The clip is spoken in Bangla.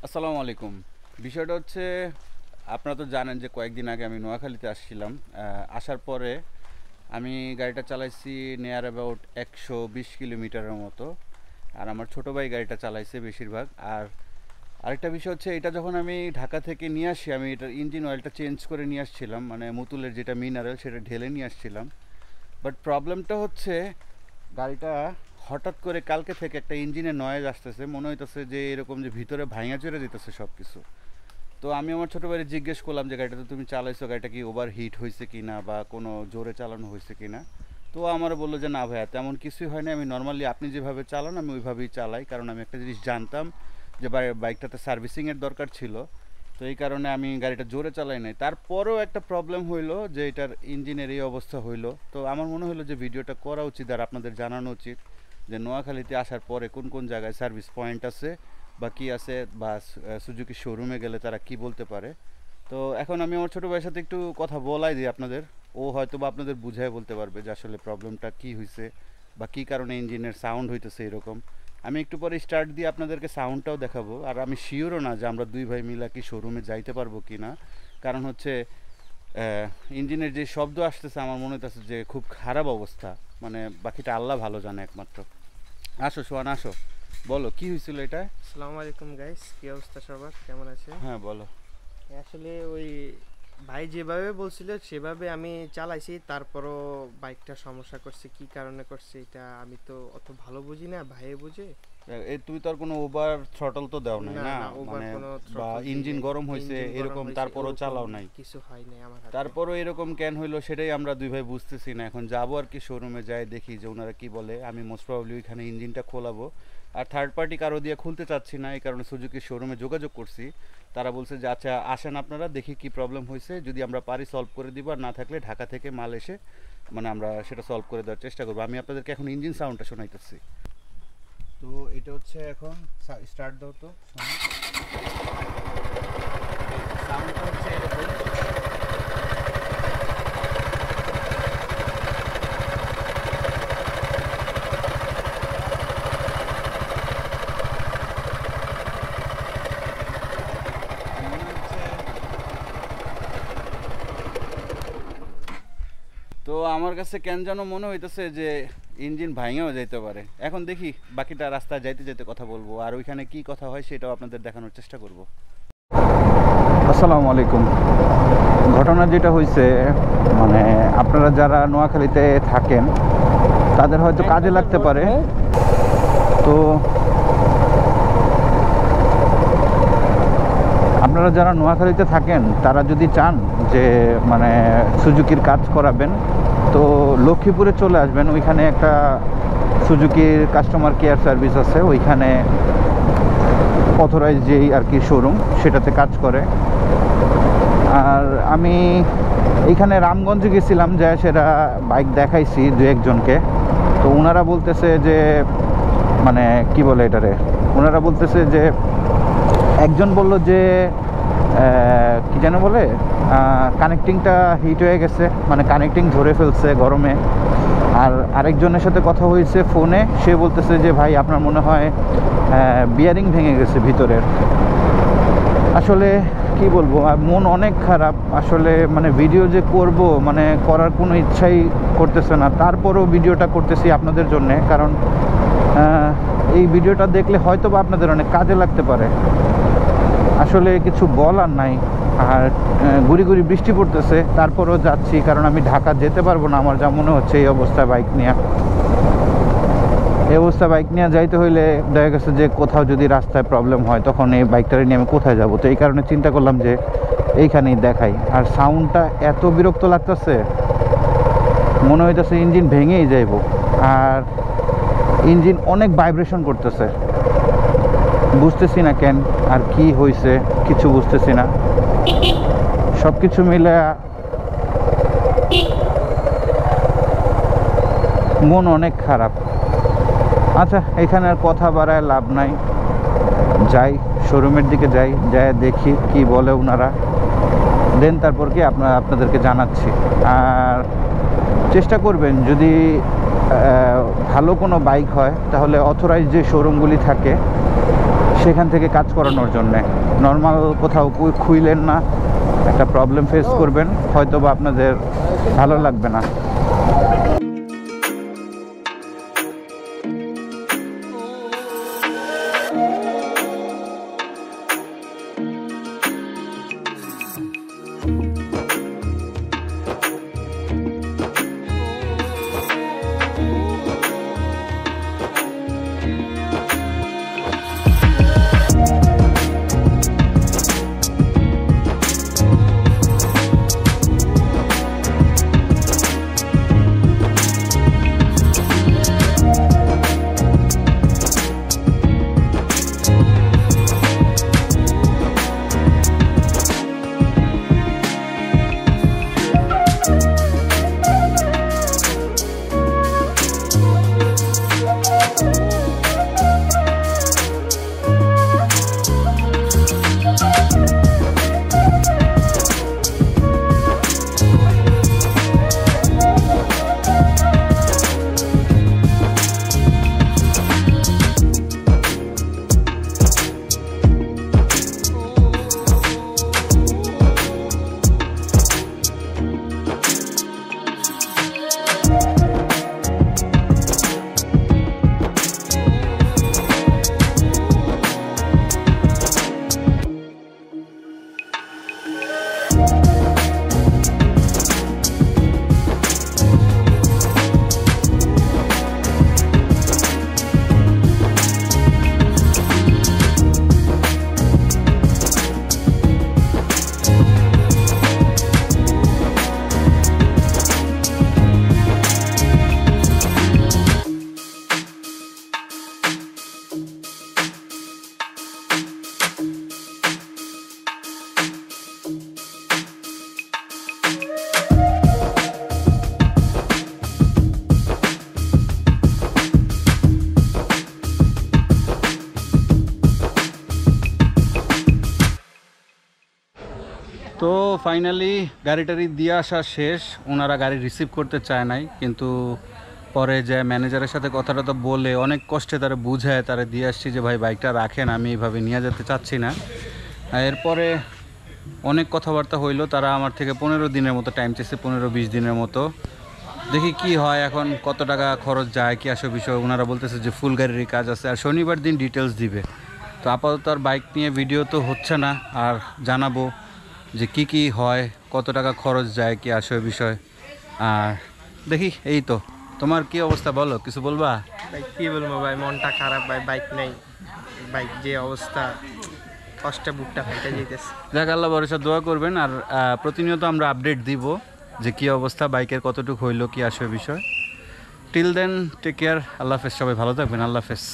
আসসালামু আলাইকুম। বিষয়টা হচ্ছে, আপনারা তো জানেন যে কয়েকদিন আগে আমি নোয়াখালীতে আসছিলাম। আসার পরে আমি গাড়িটা চালাইছি নিয়ার অ্যাবাউট 120 কিলোমিটারের মতো। আর আমার ছোটো ভাই গাড়িটা চালাইছে বেশিরভাগ। আর আরেকটা বিষয় হচ্ছে, এটা যখন আমি ঢাকা থেকে নিয়ে আসি, আমি এটার ইঞ্জিন অয়েলটা চেঞ্জ করে নিয়ে আসছিলাম, মানে মুতুলের যেটা মিনারেল সেটা ঢেলে নিয়ে আসছিলাম। বাট প্রবলেমটা হচ্ছে, গাড়িটা হঠাৎ করে কালকে থেকে একটা ইঞ্জিনের নয়েজ আসতেছে, মনে হইতেছে যে এরকম যে ভিতরে ভাঙা চড়ে দিতেছে সব কিছু। তো আমি আমার ছোটো ভাইয়ের জিজ্ঞেস করলাম যে গাড়িটা তো তুমি চালাইছো, গাড়িটা কি ওভার হিট হয়েছে কি না, বা কোনো জোরে চালানো হয়েছে কি না। তো আমার বললো যে না ভাইয়া, তেমন কিছুই হয় না, আমি নর্মালি আপনি যেভাবে চালান আমি ওইভাবেই চালাই, কারণ আমি একটা জিনিস জানতাম যে বাইকটাতে সার্ভিসিংয়ের দরকার ছিল। তো এই কারণে আমি গাড়িটা জোরে চালাই নাই। তারপরেও একটা প্রবলেম হইলো যে এটার ইঞ্জিনের এই অবস্থা হইলো। তো আমার মনে হলো যে ভিডিওটা করা উচিত আর আপনাদের জানানো উচিত যে নোয়াখালীতে আসার পরে কোন কোন জায়গায় সার্ভিস পয়েন্ট আছে বা কী আছে, বা সুজুকি শোরুমে গেলে তারা কি বলতে পারে। তো এখন আমি আমার ছোটো ভাইয়ের সাথে একটু কথা বলাই দিই আপনাদের। ও হয়তো বা আপনাদের বুঝায় বলতে পারবে যে আসলে প্রবলেমটা কী হয়েছে বা কী কারণে ইঞ্জিনের সাউন্ড হইতেছে এরকম। আমি একটু পরে স্টার্ট দিয়ে আপনাদেরকে সাউন্ডটাও দেখাবো। আর আমি শিওরও না যে আমরা দুই ভাই মিলা কি শোরুমে যাইতে পারবো কি না, কারণ হচ্ছে ইঞ্জিনের যে শব্দ আসতেছে আমার মনে হইতেছে যে খুব খারাপ অবস্থা। মানে বাকিটা আল্লাহ ভালো জানে একমাত্র। আসো সোহান, আসো, বলো কি হয়েছিল এটা। আসসালামু আলাইকুম গাইস, কি অবস্থা সবার, কেমন আছেন? হ্যাঁ বলো। আসলে ওই ভাই যেভাবে বলছিল সেভাবে আমি চালাইছি, তারপরও বাইকটা সমস্যা করছে। কি কারণে করছে এটা আমি তো অত ভালো বুঝি না, ভাইয়ে বুঝে। এই তুই তো আর কোনো ওভার থ্রটল তো দেও নাই না না, না, ওভার মানে কোনো বা থ্রটল দিই ইঞ্জিন নাই। গরম হয়েছে ইঞ্জিন গরম এরকম, হয়েছে তারপরও ওরকম চালাও নাই। কিছু হয় নাই আমার হাতে। তারপরও এরকম কেন হইলো সেটাই আমরা দুই ভাই বুঝতেছি না। এখন যাবো আর কি, শোরুমে যাই দেখি যে ওনারা কি বলে। আমি মোস্ট প্রবাবলি ওইখানে ইঞ্জিনটা খোলাবো। আর থার্ড পার্টি কারো দিয়ে খুলতে চাচ্ছি না, এই কারণে সুজুকির শোরুমে যোগাযোগ করছি। তারা বলছে যে আচ্ছা আসেন আপনারা, দেখি কি প্রবলেম হয়েছে, যদি আমরা পারি সলভ করে দিব, আর না থাকলে ঢাকা থেকে মাল এসে মানে আমরা সেটা সলভ করে দেওয়ার চেষ্টা করবো। আমি আপনাদেরকে এখন ইঞ্জিন সাউন্ডটা শোনাইতেছি। তো এটা হচ্ছে এখন স্টার্ট দাও তো, সাউন্ডটা হচ্ছে এরকম। তো আমার কাছে কেন যেন মনে হইতেছে যে ইঞ্জিন ভাঙেও যাইতে পারে। এখন দেখি, বাকিটা রাস্তায় যাইতে যেতে কথা বলবো, আর ওইখানে কি কথা হয় সেটাও আপনাদের দেখানোর চেষ্টা করব। আসসালামু আলাইকুম। ঘটনা যেটা হয়েছে, মানে আপনারা যারা নোয়াখালীতে থাকেন তাদের হয়তো কাজে লাগতে পারে। তো আপনারা যারা নোয়াখালীতে থাকেন তারা যদি চান যে মানে সুজুকির কাজ করাবেন, তো লক্ষ্মীপুরে চলে আসবেন। ওইখানে একটা সুজুকির কাস্টমার কেয়ার সার্ভিস আছে, ওইখানে অথরাইজ যেই আর কি শোরুম সেটাতে কাজ করে। আর আমি এইখানে রামগঞ্জে গেছিলাম, যে সেটা বাইক দেখাইছি দু একজনকে। তো ওনারা বলতেছে যে মানে কি বলে এটারে, ওনারা বলতেছে যে একজন বলল যে কি যেন বলে, কানেক্টিংটা হিট হয়ে গেছে, মানে কানেক্টিং ধরে ফেলছে গরমে। আর আরেকজনের সাথে কথা হয়েছে ফোনে, সে বলতেছে যে ভাই আপনার মনে হয় বিয়ারিং ভেঙে গেছে ভিতরের। আসলে কি বলবো, মন অনেক খারাপ আসলে। মানে ভিডিও যে করব, মানে করার কোনো ইচ্ছাই করতেছে না, তারপরেও ভিডিওটা করতেছি আপনাদের জন্যে, কারণ এই ভিডিওটা দেখলে হয়তো বা আপনাদের অনেক কাজে লাগতে পারে। আসলে কিছু বলার নাই। আর গুড়ি গুড়ি বৃষ্টি পড়তেছে, তারপরেও যাচ্ছি, কারণ আমি ঢাকা যেতে পারবো না আমার যা মনে হচ্ছে এই অবস্থায় বাইক নিয়ে। এই অবস্থা বাইক নিয়ে যাইতে হইলে দেখা গেছে যে কোথাও যদি রাস্তায় প্রবলেম হয়, তখন এই বাইকটারে নিয়ে আমি কোথায় যাব। তো এই কারণে চিন্তা করলাম যে এইখানেই দেখাই। আর সাউন্ডটা এত বিরক্ত লাগতেছে, মনে হইতেছে ইঞ্জিন ভেঙেই যাইব। আর ইঞ্জিন অনেক ভাইব্রেশন করতেছে, বুঝতেছি না কেন আর কি হয়েছে, কিছু বুঝতেছি না। সব কিছু মিলে মন অনেক খারাপ। আচ্ছা, এখানে আর কথা বাড়ায় লাভ নাই, যাই শোরুমের দিকে যাই, যাই দেখি কি বলে ওনারা, দেন তারপর কি আপনাদেরকে জানাচ্ছি। আর চেষ্টা করবেন যদি ভালো কোনো বাইক হয় তাহলে অথরাইজ যে শোরুমগুলি থাকে সেখান থেকে কাজ করানোর জন্যে। নর্মাল কোথাও খুইলেন না, একটা প্রবলেম ফেস করবেন, হয়তো বা আপনাদের ভালো লাগবে না। তো ফাইনালি গাড়িটারি দিয়ে আসা শেষ। ওনারা গাড়ি রিসিভ করতে চায় নাই, কিন্তু পরে যে ম্যানেজারের সাথে কথাটা তো বলে অনেক কষ্টে তারা বুঝায় তারা দিয়ে আসছি যে ভাই বাইকটা রাখেন, আমি এইভাবে নিয়ে যেতে চাচ্ছি না। এরপরে অনেক কথাবার্তা হইলো, তারা আমার থেকে 15 দিনের মতো টাইম চেয়েছে, 15-20 দিনের মতো। দেখি কি হয়, এখন কত টাকা খরচ যায় কি আসে বিষয়। ওনারা বলতেছে যে ফুল গাড়ির কাজ আছে আর শনিবার দিন ডিটেলস দিবে। তো আপাতত আর বাইক নিয়ে ভিডিও তো হচ্ছে না, আর জানাবো যে কি কি হয়, কত টাকা খরচ যায় কি আসে বিষয়। আর দেখি, এই তো। তোমার কি অবস্থা বলো, কিছু বলবা? ভাই কি বলবো ভাই, মনটা খারাপ ভাই, বাইক নেই। বাইক যে অবস্থা, কষ্টে বুকটা ফেটে যেতেছে। যাক, আল্লাহ ভরসা, দোয়া করবেন। আর প্রতিনিয়ত আমরা আপডেট দিব যে কি অবস্থা, বাইকের কতটুকু হইলো কি আসবে বিষয়। টিল দেন টেক কেয়ার, আল্লাহ হাফেজ, সবাই ভালো থাকবেন, আল্লাহ হাফেজ।